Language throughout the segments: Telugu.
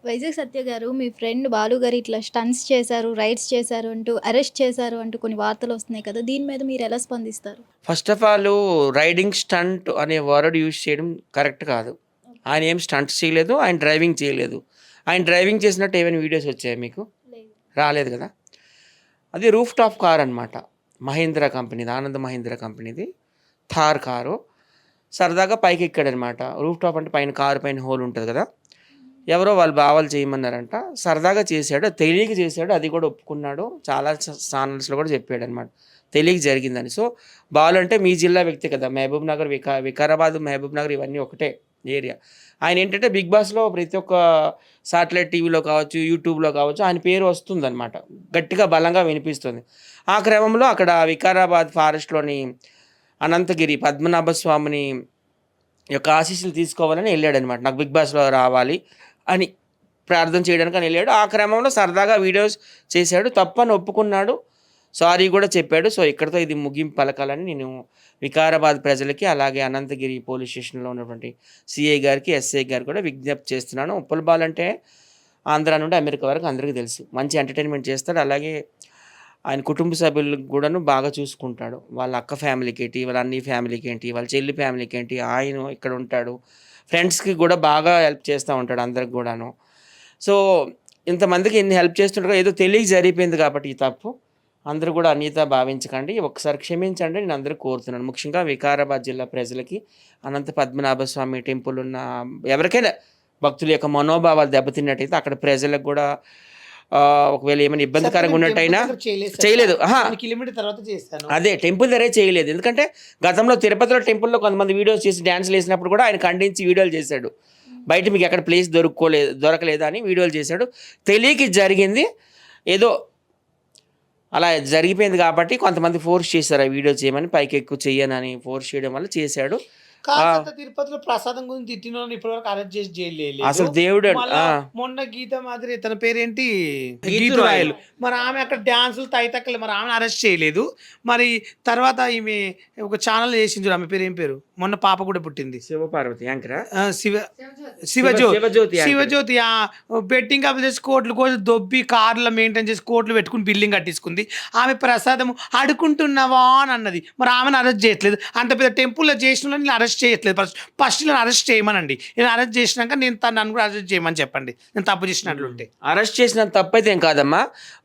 వైజాగ్ సత్య గారు, మీ ఫ్రెండ్ బాలు గారు ఇట్లా స్టంట్స్ చేశారు, రైడ్స్ చేశారు అంటూ, అరెస్ట్ చేశారు అంటూ కొన్ని వార్తలొస్తున్నాయి కదా! దీని మీద మీరెలా స్పందిస్తారు? First of all riding stunt అనే వర్డ్ యూజ్ చేయడం కరెక్ట్ కాదు. ఆయన ఏం స్టంట్స్ చేయలేదు. ఆయన డ్రైవింగ్ చేయలేదు. ఆయన డ్రైవింగ్ చేసినట్టు ఏమైనా వీడియోస్ వచ్చాయా మీకు? లేదు. రాలేదు కదా! అది రూఫ్ టాప్ కార్ అనమాట. మహీంద్రా కంపెనీది. ఆనంద్ మహీంద్రా కంపెనీది. థార్ కారు. సరదాగా పైకి ఎక్కాడనమాట. రూఫ్ టాప్ అంటే పైన కారు పైన హోల్ ఉంటది కదా! ఎవరో వాళ్ళ బావలు చేయమన్నారంట. సరదాగా చేశాడు. అది తెలియక చేశాడు. అది కూడా ఒప్పుకున్నాడు. చాలా ఛానల్స్‌లో కూడా చెప్పాడనమాట. తెలియక జరిగిందని. సో, బాలు అంటే మీ జిల్లా వ్యక్తి కదా! మహబూబ్ నగర్, వికారాబాద్, మహబూబ్ నగర్ ఇవన్నీ ఒకటే ఏరియా. ఆయనేంటంటే 'బిగ్ బాస్‌లో' ప్రతి ఒక్క సాటిలైట్ టీవీలో కావచ్చు, యూట్యూబ్‌లో కావచ్చు ఆయన పేరు వస్తుందనమాట. గట్టిగా బలంగా వినిపిస్తుంది. ఆ క్రమంలో అక్కడ వికారాబాద్ ఫారెస్ట్‌లోని అనంతగిరి పద్మనాభ స్వామిని యొక్క ఆశీస్సులు తీసుకోవాలని ఎళ్ళాడనమాట. నాకు 'బిగ్ బాస్‌లో' రావాలి అని ప్రార్థన చేయడానికని ఎళ్ళాడు. ఆ క్రమంలో సరదాగా వీడియోస్ చేశాడు. తప్పని ఒప్పుకున్నాడు. సారీ కూడా చెప్పాడు. సో, ఇక్కడితో ఇది ముగింపు పలకాలని నేను వికారాబాద్ ప్రజలకి, అలాగే అనంతగిరి పోలీస్ స్టేషన్‌లో ఉన్నటువంటి సీఐ గారికి, ఎస్ఐ గారికి కూడా విజ్ఞప్తి చేస్తున్నాను. ఉప్పల్ బాలు అంటే ఆంధ్ర నుండి అమెరికా వరకు అందరికీ తెలుసు. మంచి ఎంటర్‌టైన్‌మెంట్ చేస్తాడు. అలాగే ఆయన కుటుంబ సభ్యులకు కూడాను బాగా చూసుకుంటాడు. వాళ్ళ అక్క ఫ్యామిలీకేంటి, వాళ్ళ అన్నయ్య ఫ్యామిలీకేంటి, వాళ్ళ చెల్లి ఫ్యామిలీకేంటి, ఆయన ఇక్కడ ఉంటాడు. ఫ్రెండ్స్‌కి కూడా బాగా హెల్ప్ చేస్తా ఉంటాడు అందరికి గూడాను. సో, ఇంతమందికి ఇన్ని హెల్ప్ చేస్తుండగా ఏదో తెలియక జరిగిపోయింది కాబట్టి ఈ తప్పు. అందరూ కూడా అన్యథా భావించకండి. ఒకసారి క్షమించండి నేను అందరికి కోరుతున్నాను. ముఖ్యంగా వికారాబాద్ జిల్లా ప్రజలకి, అనంత పద్మనాభ స్వామి టెంపుల్ ఉన్న ఎవరికైనా భక్తుల యొక్క మనోభావాలు దెబ్బతిన్నట్టయితే అక్కడ ప్రజలకు కూడా ఒకవేళ ఏమైనా ఇబ్బందికరంగా ఉన్నట్టయినా చేయలేదు. కిలోమీటర్ తర్వాత చేస్తాను. అదే టెంపుల్ దగ్గరే చేయలేదు. ఎందుకంటే గతంలో తిరుపతిలో టెంపుల్‌లో కొంతమంది వీడియోస్ చేసి డాన్స్‌లు వేసినప్పుడు కూడా ఆయన ఖండించి వీడియోలు చేశాడు. బయట మీకు ఎక్కడ ప్లేస్ దొరకలేదు అని వీడియోలు చేశాడు. తెలియక ఇది జరిగింది. ఏదో అలా జరిగిపోయింది కాబట్టి కొంతమంది ఫోర్స్ చేశారు ఆ వీడియో చేయమని, పైకి ఎక్కువ చెయ్యనని ఫోర్స్ చేయడం వల్ల చేశాడు. కాకపోతే తిరుపతిలో ప్రసాదం గురించి తిట్టినోళ్ళని ఇప్పటివరకు అరెస్ట్ చేసి జైలు వేయలేదు. అసలు దేవుడు మొన్న గీత మాదిరి తన పేరేంటి గీతురాయలు, మరి ఆమె అక్కడ డ్యాన్సులు తైతక్కలు, మరి ఆమె అరెస్ట్ చేయలేదు. మరి తర్వాత ఈమె ఒక ఛానల్ చేసింది, ఆమె పేరు ఏం పేరు, మొన్న పాప కూడా పుట్టింది, శివపార్వతి యాంకరా, శివజ్యోతి బెట్టింగ్ అప్ చేసి కోట్లు కోట్లు దొబ్బి కార్లో మెయింటైన్ చేసి కోట్లు పెట్టుకుని బిల్డింగ్ కట్టించుకుంది. ఆమె ప్రసాదం అడుకుంటున్నావా అని అన్నది. మరి ఆమెను అరెస్ట్ చేయట్లేదు. అంత పెద్ద టెంపుల్లో చేసిన నేను అరెస్ట్ చేయట్లేదు. ఫస్ట్ నేను అరెస్ట్ చేయమనండి. నేను అరెస్ట్ చేసినాక నన్ను కూడా అరెస్ట్ చేయమని చెప్పండి, నేను తప్పు చేసినట్లుంటే. అరెస్ట్ చేసిన తప్పైతే ఏం కాదమ్మా.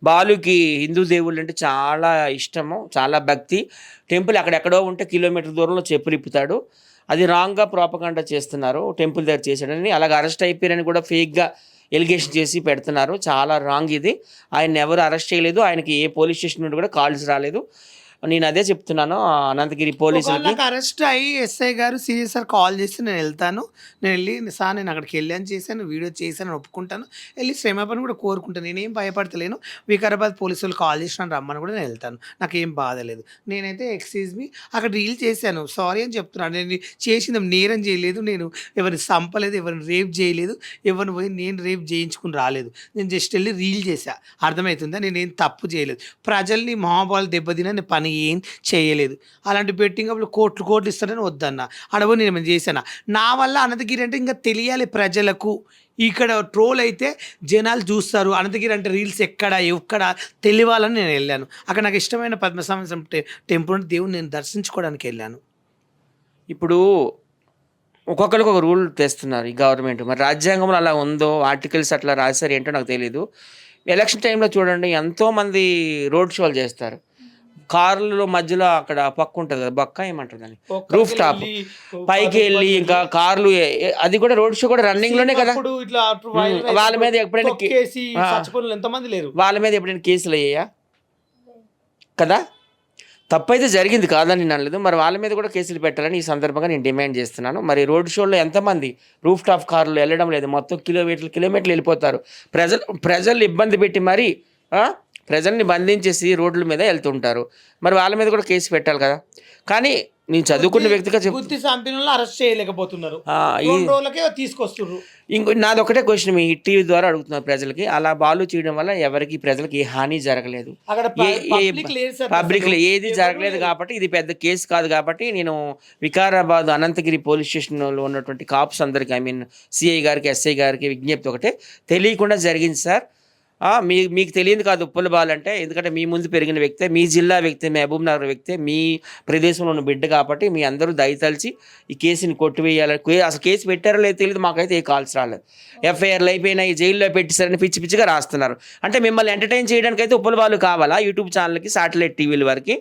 బాలుకి హిందూ దేవుళ్ళు అంటే చాలా ఇష్టము, చాలా భక్తి. టెంపుల్ అక్కడెక్కడో ఉంటే కిలోమీటర్ దూరంలో చెప్పులు ఇప్పుతాడు. అది రాంగ్గా ప్రాపగాండా చేస్తున్నారు. టెంపుల్ దగ్గర చేశాడని, అలాగే అరెస్ట్ అయిపోయారని కూడా ఫేక్గా ఎలిగేషన్ చేసి పెడుతున్నారు. చాలా రాంగ్ ఇది. ఆయన ఎవరు అరెస్ట్ చేయలేదు. ఆయనకి ఏ పోలీస్ స్టేషన్ నుండి కూడా కాల్స్ రాలేదు. నేను అదే చెప్తున్నాను అనంతగిరి పోలీసులకి. అరెస్ట్ అయ్యి ఎస్ఐ గారు సీఎస్ సార్ కాల్ చేసి నేను వెళ్తాను, నేను వెళ్ళి సార్ నేను అక్కడికి వెళ్ళాను, చేశాను, వీడియో చేశాను, ఒప్పుకుంటాను, వెళ్ళి క్షమాపణ కూడా కోరుకుంటాను, నేనేం భయపడతలేను. వికారాబాద్ పోలీసు వాళ్ళు కాల్ చేసిన రమ్మని కూడా నేను వెళ్తాను, నాకేం బాధ లేదు. నేనైతే ఎక్స్క్యూజ్ మీ అక్కడ రీల్ చేశాను, సారీ అని చెప్తున్నాను. నేను చేసింది నేరం చేయలేదు, నేను ఎవరిని చంపలేదు, ఎవరిని రేప్ చేయలేదు, ఎవరిని పోయి నేను రేప్ చేయించుకుని రాలేదు. నేను జస్ట్ వెళ్ళి రీల్ చేశా, అర్థమవుతుందా? నేనేం తప్పు చేయలేదు. ప్రజల్ని మహాబాలు దెబ్బతిన నేను పని ఏం చేయలేదు. అలాంటి బెట్టింగ్ అప్పుడు కోట్లు ఇస్తారని వద్దన్నా, అడవు నేను ఏమైనా చేశానా? నా వల్ల అనంతగిరి అంటే ఇంకా తెలియాలి ప్రజలకు. ఇక్కడ ట్రోల్ అయితే జనాలు చూస్తారు, అనంతగిరి అంటే రీల్స్ ఎక్కడ తెలియాలని నేను వెళ్ళాను. అక్కడ నాకు ఇష్టమైన పద్మనాభ టెంపుల్ దేవుని నేను దర్శించుకోవడానికి వెళ్ళాను. ఇప్పుడు ఒక్కొక్కరికి ఒక రూల్ తెస్తున్నారు ఈ గవర్నమెంట్. మరి రాజ్యాంగంలో అలా ఉందో, ఆర్టికల్స్ అట్లా రాశారు ఏంటో నాకు తెలీదు. ఎలక్షన్ టైంలో చూడండి ఎంతోమంది రోడ్ షోలు చేస్తారు. కార్లలో మధ్యలో అక్కడ పక్క ఉంటుంది కదా, బక్క ఏమంటారు దాన్ని, రూఫ్ టాప్ పైకి వెళ్ళి ఇంకా కార్లు, అది కూడా రోడ్ షో కూడా రన్నింగ్ లోనే కదా. వాళ్ళ మీద ఎప్పుడైనా కేసులు అయ్యాయా కదా? తప్పైతే జరిగింది కాదని అనలేదు. మరి వాళ్ళ మీద కూడా కేసులు పెట్టాలని ఈ సందర్భంగా నేను డిమాండ్ చేస్తున్నాను. మరి రోడ్ షోలో ఎంతమంది రూఫ్ టాప్ కార్లు వెళ్ళడం లేదు, మొత్తం కిలోమీటర్లు వెళ్ళిపోతారు. ప్రజలు ఇబ్బంది పెట్టి మరి ప్రజల్ని బంధించేసి రోడ్ల మీద వెళ్తుంటారు. మరి వాళ్ళ మీద కూడా కేసు పెట్టాలి కదా. కానీ నేను చదువుకున్న వ్యక్తిగా గుత్తి చంపిన అరెస్ట్ చేయలేకపోతున్నారు, ఈ 2 రోజులకే తీసుకొస్తున్నారు. ఇంకో నాది ఒకటే క్వశ్చన్ మీ టీవీ ద్వారా అడుగుతున్నారు ప్రజలకి, అలా బాలు చేయడం వల్ల ఎవరికి ప్రజలకి ఏ హాని జరగలేదు, అక్కడ పబ్లిక్ లేదు సార్, పబ్లిక్ ఏది జరగలేదు కాబట్టి ఇది పెద్ద కేసు కాదు కాబట్టి నేను వికారాబాద్ అనంతగిరి పోలీస్ స్టేషన్లో ఉన్నటువంటి కాప్స్ అందరికీ ఐ మీన్ సిఐ గారికి ఎస్ఐ గారికి విజ్ఞప్తి ఒకటే, తెలియకుండా జరిగింది సార్. మీకు తెలియదు కాదు ఉప్పల బాలు అంటే, ఎందుకంటే మీ ముందు పెరిగిన వ్యక్తే, మీ జిల్లా వ్యక్తే, మహబూబ్ నగర్ వ్యక్తే, మీ ప్రదేశంలో ఉన్న బిడ్డ కాబట్టి మీ అందరూ దయతలిచి ఈ కేసుని కొట్టివేయాలి. అసలు కేసు పెట్టారో లేదో తెలియదు, మాకైతే ఏ కాల్స్ రాలేదు. ఎఫ్ఐఆర్లు అయిపోయినాయి, జైల్లో పెట్టేశారని పిచ్చి పిచ్చిగా రాస్తున్నారు. అంటే మిమ్మల్ని ఎంటర్టైన్ చేయడానికి అయితే ఉప్పల బాలు కావాలా? యూట్యూబ్ ఛానల్కి, శాటిలైట్ టీవీల వరకు.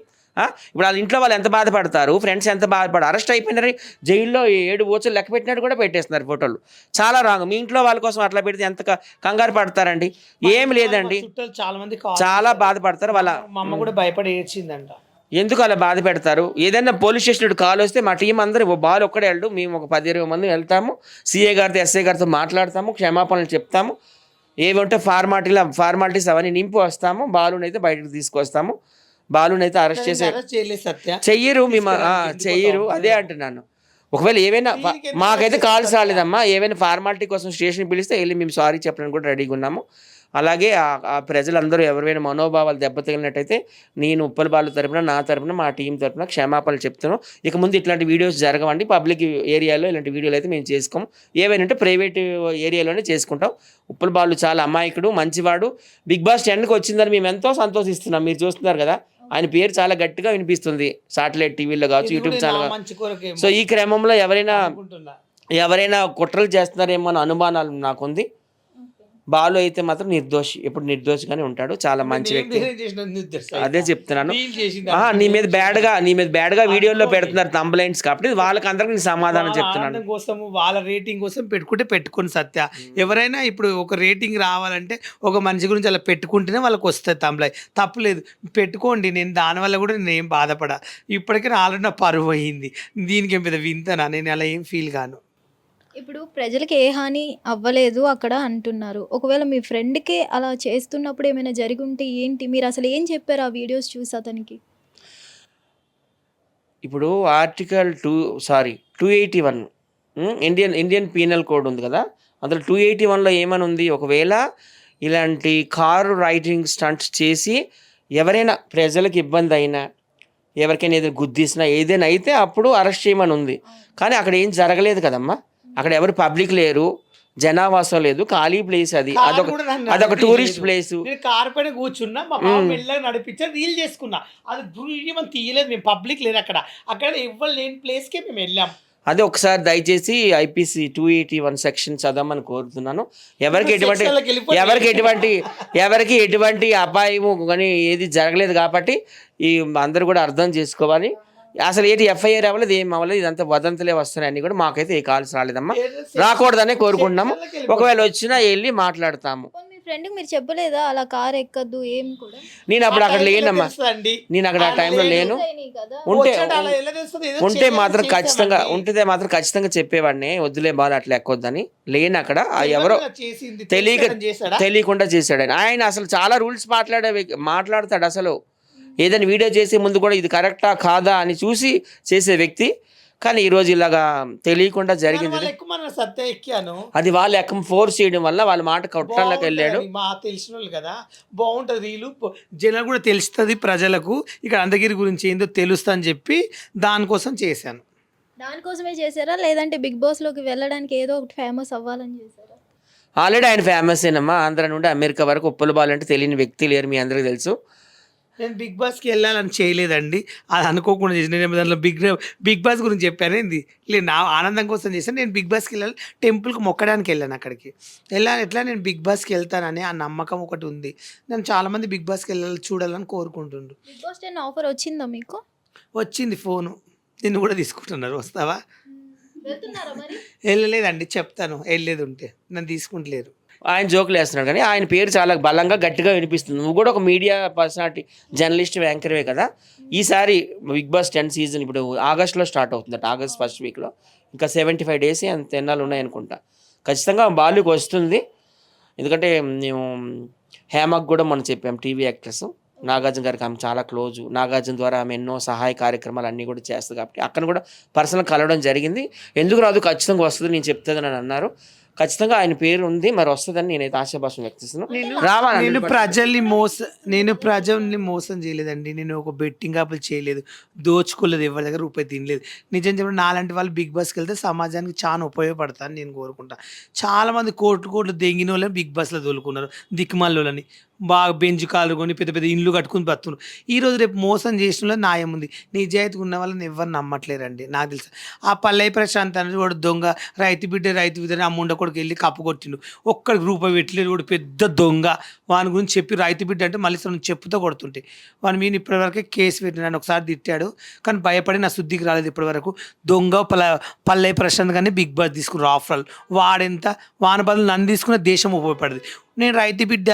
ఇప్పుడు వాళ్ళ ఇంట్లో వాళ్ళు ఎంత బాధపడతారు, ఫ్రెండ్స్ ఎంత బాధపడతారు. అరెస్ట్ అయిపోయినారు, జైల్లో 7 ఓచలు లెక్క పెట్టినట్టు కూడా పెట్టేస్తున్నారు ఫోటోలు. చాలా రాంగ్. మీ ఇంట్లో వాళ్ళ కోసం అట్లా పెడితే ఎంత కంగారు పడతారండి? ఏమి లేదండి, చాలా మంది చాలా బాధపడతారు. వాళ్ళ మా అమ్మ కూడా భయపడి ఏడ్చిందంట. ఎందుకు అలా బాధ పెడతారు? ఏదైనా పోలీస్ స్టేషన్ కాల్ వస్తే మా టీం అందరూ బాలు ఒక్కడే వెళ్ళు, మేము ఒక 10-20 మంది వెళ్తాము, సిఏ గారితో ఎస్ఐ గారితో మాట్లాడతాము, క్షమాపణలు చెప్తాము, ఏమంటే ఫార్మాలిటీస్ అవన్నీ నింపి వస్తాము, బాలునైతే బయటకు తీసుకొస్తాము. బాలునైతే అరెస్ట్ చెయ్యరు, మేము చెయ్యరు, అదే అంటున్నాను. ఒకవేళ ఏవైనా మాకైతే కాల్స్ రాలేదమ్మా, ఏవైనా ఫార్మాలిటీ కోసం స్టేషన్కి పిలిస్తే వెళ్ళి మేము సారీ చెప్పడానికి కూడా రెడీగా ఉన్నాము. అలాగే ఆ ప్రజలందరూ ఎవరైనా మనోభావాలు దెబ్బతగిలినట్టయితే నేను ఉప్పల బాలు తరపున, నా తరపున, మా టీం తరపున క్షమాపణలు చెప్తున్నాం. ఇక ముందు ఇట్లాంటి వీడియోస్ జరగవండి. పబ్లిక్ ఏరియాలో ఇలాంటి వీడియోలు అయితే మేము చేసుకోము. ఏవైనా అంటే ప్రైవేట్ ఏరియాలోనే చేసుకుంటాం. ఉప్పల బాలు చాలా అమాయకుడు, మంచివాడు. బిగ్ బాస్ 10కి వచ్చిందని మేము ఎంతో సంతోషిస్తున్నాం. మీరు చూస్తున్నారు కదా, ఆయన పేరు చాలా గట్టిగా వినిపిస్తుంది శాటిలైట్ టీవీలో కావచ్చు, యూట్యూబ్ ఛానల్. సో ఈ క్రమంలో ఎవరైనా కుట్రలు చేస్తున్నారేమో అన్న అనుమానాలు నాకుంది. బాలు అయితే మాత్రం నిర్దోషి, ఎప్పుడు నిర్దోషిగానే ఉంటాడు. చాలా మంచి వ్యక్తి. అదే చెప్తున్నాను. నీ మీద బ్యాడ్గా వీడియోలో పెడుతున్నారు థంబ్లైన్స్ కాబట్టి వాళ్ళకి అందరికి నేను సమాధానం చెప్తున్నాను. కోసం వాళ్ళ రేటింగ్ కోసం పెట్టుకుని సత్య, ఎవరైనా ఇప్పుడు ఒక రేటింగ్ రావాలంటే ఒక మనిషి గురించి అలా పెట్టుకుంటేనే వాళ్ళకి వస్తుంది థంబ్లైన్. తప్పులేదు, పెట్టుకోండి. నేను దానివల్ల కూడా నేను ఏం బాధపడా. ఇప్పటికే ఆల్రెడీ నా పరువు అయింది, దీనికి ఏం పెద్ద వింతనా? నేను అలా ఏం ఫీల్ కాను. ఇప్పుడు ప్రజలకి ఏ హాని అవ్వలేదు అక్కడ అంటున్నారు. ఒకవేళ మీ ఫ్రెండ్‌కే అలా చేస్తున్నప్పుడు ఏమైనా జరిగి ఉంటే ఏంటి? మీరు అసలు ఏం చెప్పారు ఆ వీడియోస్ చూసి అతనికి? ఇప్పుడు ఆర్టికల్ 281 ఇండియన్ పీనల్ కోడ్ ఉంది కదా, అందులో 281లో ఏమని ఉంది? ఒకవేళ ఇలాంటి కారు రైడింగ్ స్టంట్స్ చేసి ఎవరైనా ప్రజలకు ఇబ్బంది అయినా, ఎవరికైనా ఏదైనా గుద్దేసినా, ఏదైనా అయితే అప్పుడు అరెస్ట్ చేయమని ఉంది. కానీ అక్కడ ఏం జరగలేదు కదమ్మా. అక్కడ ఎవరు పబ్లిక్ లేరు, జనావాసం లేదు, ఖాళీ ప్లేస్. అదొక టూరిస్ట్ ప్లేస్. కార్ పైన కూర్చున్నా, మా బావ మెల్లగా నడిపించా, రీల్ చేసుకున్నా. అది వీడియో తీయలేదు, మేము పబ్లిక్ లేదు అక్కడ ఎవ్వరు లేని ప్లేస్కే మేము వెళ్ళాం. అదే ఒకసారి దయచేసి ఐపీసీ 281 సెక్షన్ చదవమని కోరుతున్నాను. ఎవరికి ఎటువంటి అపాయము కానీ ఏది జరగలేదు కాబట్టి ఈ అందరూ కూడా అర్థం చేసుకోవాలి. అసలు ఏంటి ఎఫ్ఐఆర్ అవ్వలేదు, ఏం అవ్వలేదు, ఇదంతా వదంతులే వస్తున్నాయని కూడా మాకైతే ఏ కాల్స్ రాలేదమ్మా. రాకూడదనే కోరుకుంటున్నాము. ఒకవేళ వచ్చినా వెళ్ళి మాట్లాడతాము. మీ ఫ్రెండ్‌కి మీరు చెప్పలేదా అలా కార్ ఎక్కద్దు ఏం కూడా? నేను అప్పుడు అక్కడ లేనమ్మా, నేను అక్కడ ఆ టైంలో లేను. ఉంటే మాత్రం ఖచ్చితంగా చెప్పేవాడిని, వద్దులే బాధ అట్లా ఎక్కొద్దని. లేని అక్కడ ఎవరో తెలియకుండా చేశాడు ఆయన. అసలు చాలా రూల్స్ మాట్లాడతాడు. అసలు ఏదైనా వీడియో చేసే ముందు కూడా ఇది కరెక్టా కాదా అని చూసి చేసే వ్యక్తి. కానీ ఈరోజు ఇలాగా తెలియకుండా జరిగింది. అది వాళ్ళు ఎక్కం ఫోర్స్ చేయడం వల్ల వాళ్ళ మాట కొట్టడానికి వెళ్ళాడు. మా తెలిసిన వాళ్ళు కదా, బాగుంటుంది వీళ్ళు జనాలు కూడా తెలుస్తుంది ప్రజలకు, ఇక్కడ అనంతగిరి గురించి ఏందో తెలుస్తా అని చెప్పి దానికోసం చేశాను. దానికోసమే చేశారా, లేదంటే బిగ్ బాస్లోకి వెళ్ళడానికి ఏదో ఒకటి ఫేమస్ అవ్వాలని చేశారా? ఆల్రెడీ ఆయన ఫేమస్ ఏనమ్మా. ఆంధ్ర నుండి అమెరికా వరకు ఉప్పల బాలు అంటే తెలియని వ్యక్తి లేరు, మీ అందరికీ తెలుసు. నేను బిగ్ బాస్కి వెళ్ళాలని చేయలేదండి, అది అనుకోకుండా చేసి. నేను దాంట్లో బిగ్ బాస్ గురించి చెప్పాను ఏంది, లేదు నా ఆనందం కోసం చేశాను. నేను బిగ్ బాస్కి వెళ్ళాలి, టెంపుల్కి మొక్కడానికి వెళ్ళాను. అక్కడికి ఎట్లా నేను బిగ్ బాస్కి వెళ్తానని ఆ నమ్మకం ఒకటి ఉంది. నేను చాలామంది బిగ్ బాస్కి వెళ్ళాలి, చూడాలని కోరుకుంటుండ్రు. బిగ్ బాస్ 10 ఆఫర్ వచ్చిందా మీకు? వచ్చింది, ఫోను నిన్ను కూడా తీసుకుంటున్నారు, వస్తావా? వెళ్తున్నారా మరి? వెళ్ళలేదండి, చెప్తాను, వెళ్ళేది ఉంటే. నన్ను తీసుకుంటలేరు. ఆయన జోకులు వేస్తున్నాడు కానీ ఆయన పేరు చాలా బలంగా గట్టిగా వినిపిస్తుంది. నువ్వు కూడా ఒక మీడియా పర్సనాలిటీ, జర్నలిస్ట్, యాంకర్వే కదా. ఈసారి బిగ్ బాస్ 10 సీజన్ ఇప్పుడు ఆగస్టులో స్టార్ట్ అవుతుందట, ఆగస్ట్ ఫస్ట్ వీక్లో. ఇంకా 75 డేస్ అంత ఎన్నాళ్ళు ఉన్నాయనుకుంటా. ఖచ్చితంగా బాలుకి వస్తుంది. ఎందుకంటే మేము హేమకు కూడా మనం చెప్పాం, టీవీ యాక్ట్రెస్ నాగార్జున గారికి ఆమె చాలా క్లోజు. నాగార్జున ద్వారా ఆమె ఎన్నో సహాయ కార్యక్రమాలు అన్నీ కూడా చేస్తది కాబట్టి అక్కను కూడా పర్సనల్ కలవడం జరిగింది. ఎందుకు రాదు, ఖచ్చితంగా వస్తది, నేను చెప్తానని అన్నారు. ఖచ్చితంగా ఆయన పేరు ఉంది, మరి వస్తదని నేనైతే ఆశాభాషం వ్యక్తిస్తున్నాను. రావాలి. నేను ప్రజల్ని మోసం చేయలేదండి. నేను ఒక బెట్టింగ్ యాప్లు చేయలేదు, దోచుకోలేదు, ఎవరి దగ్గర రూపాయి తినలేదు. నిజం చెప్పిన నాలాంటి వాళ్ళు బిగ్ బాస్కి వెళ్తే సమాజానికి చాలా ఉపయోగపడతాను నేను కోరుకుంటా. చాలామంది కోట్లు దెంగిన వాళ్ళని బిగ్ బాస్లో తోలుకున్నారు, దిక్కుమాలని బాగా బెంచ్ కాలు కొని పెద్ద పెద్ద ఇండ్లు కట్టుకుని బతున్నారు. ఈరోజు రేపు మోసం చేసిన వాళ్ళు న్యాయం ఉంది, నిజాయితీగా ఉన్న వాళ్ళని ఎవరు నమ్మట్లేరండి. నాకు తెలుసు ఆ పల్లె ప్రశాంత్ అనేది వాడు దొంగ, రైతు బిడ్డ ఆ ముండ కొడుకు వెళ్ళి కప్పు కొట్టిండు, ఒక్కడికి రూపాయి పెట్టలేదు, వాడు పెద్ద దొంగ. వాని గురించి చెప్పి రైతు బిడ్డ అంటే మళ్ళీ తను చెప్పుతో కొడుతుంటే వాని మీద ఇప్పటివరకే కేసు పెట్టినాను. ఒకసారి తిట్టాడు కానీ భయపడి నా శుద్ధికి రాలేదు ఇప్పటివరకు. దొంగ పల్లె ప్రశాంత్ కానీ బిగ్ బాస్ తీసుకున్నారు. ఆఫ్టర్ ఆల్ వాడెంత, వాని బదులు నన్ను తీసుకున్న దేశం ఉపయోగపడింది. నేను రైతు బిడ్డ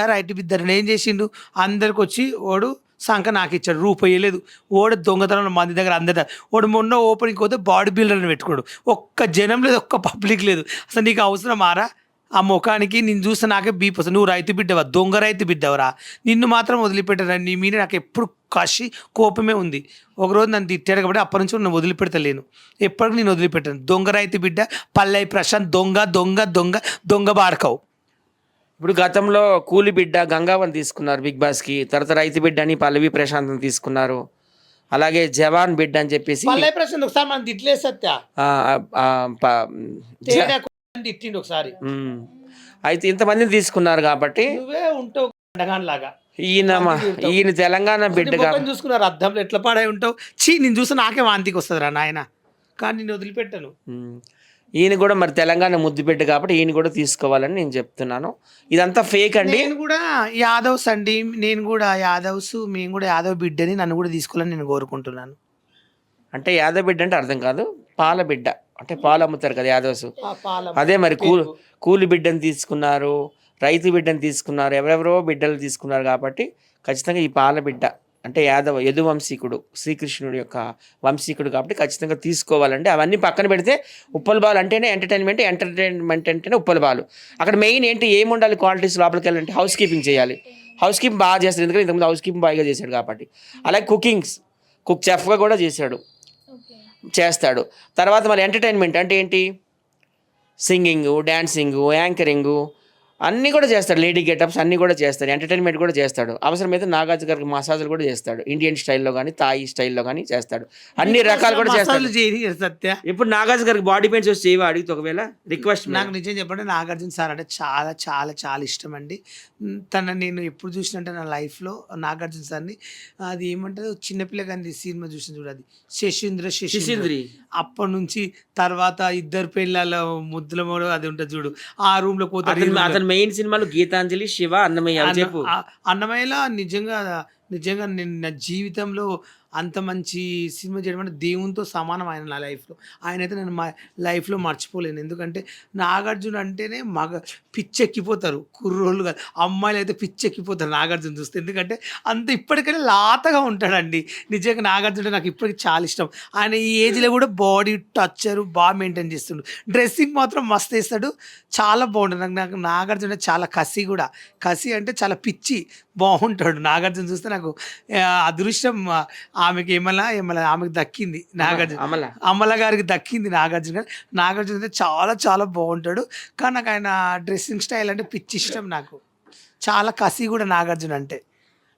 ఏం చేసిండు, అందరికి వచ్చి ఓడు సంఖ నాకు ఇచ్చాడు, రూపాయి లేదు. ఓడు దొంగతనం మంది దగ్గర అందరి ఓడు మొన్న ఓపెనింగ్ పోతే బాడీ బిల్డర్ని పెట్టుకోడు, ఒక్క జనం లేదు, ఒక్క పబ్లిక్ లేదు. అసలు నీకు అవసరం మారా? ఆ ముఖానికి నేను చూస్తే నాకే బీప్ వస్తుంది. నువ్వు రైతు బిడ్డవా, దొంగ రైతు బిడ్డవరా? నిన్ను మాత్రం వదిలిపెట్టారా? నీ మీద నాకు ఎప్పుడు కసి కోపమే ఉంది. ఒకరోజు నన్ను తిట్టాడు కాబట్టి అప్పటి నుంచి నేను వదిలిపెడతలేను, ఎప్పటికీ నేను వదిలిపెట్టాను. దొంగ రైతు బిడ్డ పల్లె ప్రశాంత్ దొంగ దొంగ దొంగ దొంగ బాడకవు. ఇప్పుడు గతంలో కూలి బిడ్డ గంగావని తీసుకున్నారు బిగ్ బాస్కి, తర్వాత రైతు బిడ్డ అని పల్లవి ప్రశాంత్ని తీసుకున్నారు. అలాగే జవాన్ బిడ్డ అని చెప్పేసి పల్లె ప్రశాంత్ ఒకసారి మనం తిట్లేదు సత్య, తిట్టిండు ఒకసారి. అయితే ఇంతమందిని తీసుకున్నారు కాబట్టి నువ్వే ఉంటావు లాగా. ఈయన తెలంగాణ బిడ్డగా చూసుకున్నారు, అద్దంలో ఎట్లా పాడై ఉంటావు. నేను చూస్తే నాకే వాంతికి వస్తుంది రా నాయన, కానీ నేను వదిలిపెట్టాను. ఈయన కూడా మరి తెలంగాణ ముద్దు బిడ్డ కాబట్టి ఈయన కూడా తీసుకోవాలని నేను చెప్తున్నాను. ఇదంతా ఫేక్ అండి. నేను కూడా యాదవ్స్ అండి, నేను కూడా యాదవ్స్, మేము కూడా యాదవ్ బిడ్డని, నన్ను కూడా తీసుకోవాలని నేను కోరుకుంటున్నాను. అంటే యాదవ్ బిడ్డ అంటే అర్థం కాదు, పాల బిడ్డ అంటే పాలు అమ్ముతారు కదా యాదవ్స్. అదే మరి కూలి బిడ్డని తీసుకున్నారు, రైతు బిడ్డని తీసుకున్నారు, ఎవరెవరో బిడ్డలు తీసుకున్నారు కాబట్టి ఖచ్చితంగా ఈ పాల బిడ్డ అంటే యదువంశీకుడు శ్రీకృష్ణుడు యొక్క వంశీకుడు కాబట్టి ఖచ్చితంగా తీసుకోవాలండి. అవన్నీ పక్కన పెడితే ఉప్పల్ బాల్ అంటేనే ఎంటర్టైన్మెంట్ అంటేనే ఉప్పల్ బాలు. అక్కడ మెయిన్ ఏంటి, ఏమి ఉండాలి క్వాలిటీస్, లోపలికి వెళ్ళాలంటే హౌస్ కీపింగ్ చేయాలి. హౌస్ కీపింగ్ బాగా చేస్తాడు, ఎందుకంటే ఇంతకుముందు హౌస్ కీపింగ్ బాగా చేశాడు కాబట్టి. అలాగే కుక్ చెఫ్గా కూడా చేస్తాడు. తర్వాత మరి ఎంటర్టైన్మెంట్ అంటే ఏంటి, సింగింగు, డ్యాన్సింగు, యాంకరింగు అన్నీ కూడా చేస్తాడు, లేడీ గెటప్స్ అన్నీ కూడా చేస్తాడు, ఎంటర్టైన్మెంట్ కూడా చేస్తాడు. అవసరమైతే నాగార్జున గారికి మసాజులు కూడా చేస్తాడు, ఇండియన్ స్టైల్లో కానీ తాయి స్టైల్లో కానీ చేస్తాడు, అన్ని రకాలు కూడా చేస్తాడు. సత్య ఇప్పుడు నాగార్జున గారికి బాడీ పెయిన్స్ వచ్చి చేయవా అడిగితే ఒకవేళ రిక్వెస్ట్. నాకు నిజం చెప్పండి, నాగార్జున సార్ అంటే చాలా చాలా చాలా ఇష్టం అండి. నేను ఎప్పుడు చూసినట్టే నా లైఫ్లో నాగార్జున సార్ని, అది ఏమంటారు చిన్నపిల్లగాని సినిమా చూసిన చూడు, అది శశీంద్రి. అప్పటి నుంచి తర్వాత ఇద్దరు పిల్లల ముద్దుల మూడు అది ఉంటుంది చూడు, ఆ రూమ్ లో పోతే మెయిన్ సినిమాలు గీతాంజలి, శివ, అన్నమయ్య. అన్నమయ్యలో నిజంగా నేను నా జీవితంలో అంత మంచి సినిమా చేయడం అంటే దేవునితో సమానం ఆయన నా లైఫ్లో. ఆయన అయితే నేను మా లైఫ్లో మర్చిపోలేను. ఎందుకంటే నాగార్జున అంటేనే పిచ్చెక్కిపోతారు కుర్రోళ్ళు కాదు, అమ్మాయిలు అయితే పిచ్చెక్కిపోతారు నాగార్జున చూస్తే. ఎందుకంటే అంత ఇప్పటికైనా లాతగా ఉంటాడండి. నిజంగా నాగార్జున నాకు ఇప్పటికి చాలా ఇష్టం. ఆయన ఈ ఏజ్లో కూడా బాడీ టచ్చరు బాగా మెయింటైన్ చేస్తుండు, డ్రెస్సింగ్ మాత్రం మస్తు వేస్తాడు, చాలా బాగుంటుంది. నాకు నాగార్జున చాలా కసి అంటే చాలా పిచ్చి బాగుంటాడు. నాగార్జున చూస్తే నాకు అదృష్టం, ఆమెకి ఆమెకి దక్కింది నాగార్జున, అమల గారికి దక్కింది నాగార్జున. నాగార్జున అయితే చాలా చాలా బాగుంటాడు, కానీ నాకు ఆయన డ్రెస్సింగ్ స్టైల్ అంటే పిచ్చి ఇష్టం. నాకు చాలా కసి కూడా నాగార్జున అంటే.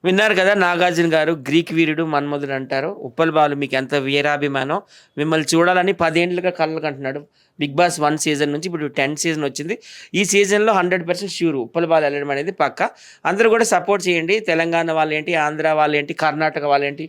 విన్నారు కదా, నాగార్జున గారు గ్రీక్ వీరుడు మన్మధుడు అంటారు. ఉప్పల్ బాలు మీకు ఎంత వీరాభిమానం, మిమ్మల్ని చూడాలని 10 ఏళ్ళుగా కళ్ళకు అంటున్నాడు. బిగ్ బాస్ 1 సీజన్ నుంచి ఇప్పుడు 10 సీజన్ వచ్చింది. ఈ సీజన్లో 100% ష్యూర్ ఉప్పల్ బాలు వెళ్ళడం అనేది పక్క. అందరూ కూడా సపోర్ట్ చేయండి. తెలంగాణ వాళ్ళు ఏంటి, ఆంధ్ర వాళ్ళు ఏంటి, కర్ణాటక వాళ్ళు ఏంటి,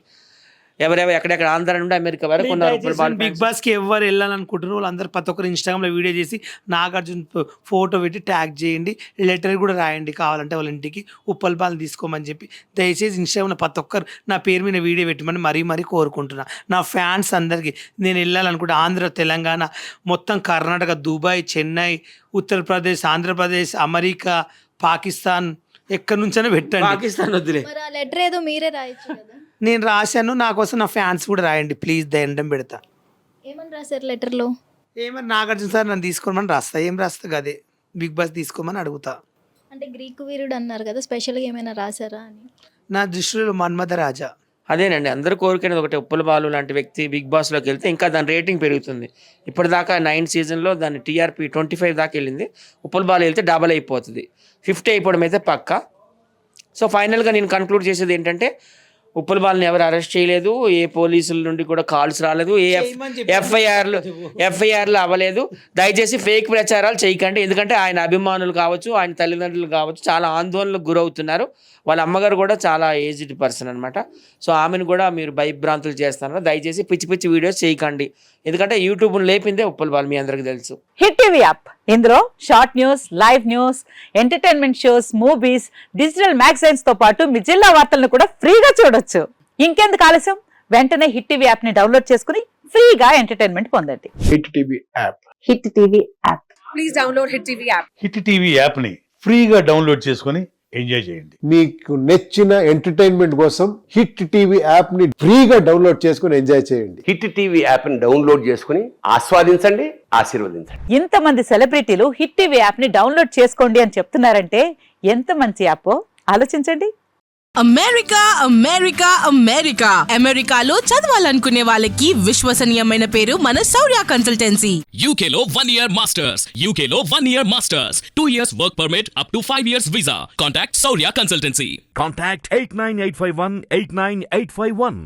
ఎవరెవరు ఎక్కడెక్కడ ఆంధ్ర నుండి అమెరికా వరకు ఉన్నారు. బిగ్ బాస్కి ఎవరు వెళ్ళాలనుకుంటున్నారు వాళ్ళందరూ ప్రతి ఒక్కరు ఇన్స్టాగ్రామ్లో వీడియో చేసి నాగార్జున ఫోటో పెట్టి ట్యాగ్ చేయండి, లెటర్ కూడా రాయండి కావాలంటే వాళ్ళ ఇంటికి ఉప్పల్ బాల్ తీసుకోమని చెప్పి. దయచేసి ఇన్స్టాగ్రామ్లో ప్రతి ఒక్కరు నా పేరు మీద వీడియో పెట్టమని మరీ కోరుకుంటున్నా. నా ఫ్యాన్స్ అందరికీ నేను వెళ్ళాలనుకుంటే ఆంధ్ర, తెలంగాణ మొత్తం, కర్ణాటక, దుబాయ్, చెన్నై, ఉత్తరప్రదేశ్, ఆంధ్రప్రదేశ్, అమెరికా, పాకిస్తాన్, ఎక్కడి నుంచైనా పెట్టండి. పాకిస్తాన్ వద్దులే, లెటర్ ఏదో మీరే రాయొచ్చు కదా. నేను రాశాను, నా కోసం నా ఫ్యాన్స్ కూడా రాయండి ప్లీజ్, దండం పెడతా. ఏమని రాశారు లెటర్లో? ఏమని నాగార్జున సార్ నన్ను తీసుకోమని రాస్తా, ఏం రాస్తా అదే బిగ్ బాస్ తీసుకోమని అడుగుతా. అంటే గ్రీకు వీరుడు అన్నారు కదా, స్పెషల్గా ఏమైనా రాశారా అని? నా దృష్టిలో మన్మథరాజా. అదేనండి, అందరూ కోరుకునేది ఒకటే, ఉప్పల బాలు లాంటి వ్యక్తి బిగ్ బాస్లోకి వెళ్తే ఇంకా దాని రేటింగ్ పెరుగుతుంది. ఇప్పటిదాకా 9 సీజన్లో దాని టీఆర్పీ 25 దాకా వెళ్ళింది. ఉప్పల బాలు వెళ్తే డబల్ అయిపోతుంది, 50 అయిపోవడం అయితే పక్కా. సో ఫైనల్గా నేను కన్క్లూడ్ చేసేది ఏంటంటే, ఉప్పల బాలని ఎవరు అరెస్ట్ చేయలేదు, ఏ పోలీసుల నుండి కూడా కాల్స్ రాలేదు, ఏ ఎఫ్ఐఆర్లు అవ్వలేదు. దయచేసి ఫేక్ ప్రచారాలు చేయకండి, ఎందుకంటే ఆయన అభిమానులు కావచ్చు, ఆయన తల్లిదండ్రులు కావచ్చు చాలా ఆందోళనకు గురవుతున్నారు. వాళ్ళ అమ్మగారు కూడా చాలా ఏజ్డ్ పర్సన్ అనమాట. సో ఆమెను కూడా మీరు భయభ్రాంతులు చేస్తున్నారు. దయచేసి పిచ్చి పిచ్చి వీడియోస్ చేయకండి, ఎందుకంటే యూట్యూబ్ను లేపిందే ఉప్పల బాలు, మీ అందరికీ తెలుసు. హిట్ టీవీ యాప్, ఇందులో short news, live news, entertainment shows, movies, digital magazines తో పాటు మీ జిల్లా వార్తలను కూడా ఫ్రీగా చూడొచ్చు. ఇంకెందుకు ఆలస్యం, వెంటనే హిట్ టీవీ యాప్ ని డౌన్లోడ్ చేసుకుని ఫ్రీగా ఎంటర్టైన్మెంట్ పొందండి. Hit TV app. Hit TV app. Please download hit TV app. Hit TV యాప్ని ఫ్రీగా డౌన్లోడ్ చేసుకొని ఎంజాయ్ చేయండి. మీకు నచ్చిన ఎంటర్టైన్మెంట్ కోసం హిట్ టీవీ యాప్ ని ఫ్రీగా డౌన్లోడ్ చేసుకుని ఎంజాయ్ చేయండి. హిట్ టీవీ యాప్ని డౌన్లోడ్ చేసుకుని ఆస్వాదించండి, ఆశీర్వదించండి. ఇంతమంది సెలబ్రిటీలు హిట్ టీవీ యాప్ ని డౌన్లోడ్ చేసుకోండి అని చెప్తున్నారంటే ఎంత మంచి యాప్ ఆలోచించండి. అమెరికా అమెరికా అమెరికా అమెరికాలో చదవాలనుకునే వాళ్ళకి విశ్వసనీయమైన పేరు మన శౌర్య consultancy. UK Law 1 Year Masters. UK Law 1 Year Masters. 2 years work permit up to 5 years visa. Contact Saurya Consultancy. Contact 89851 89851.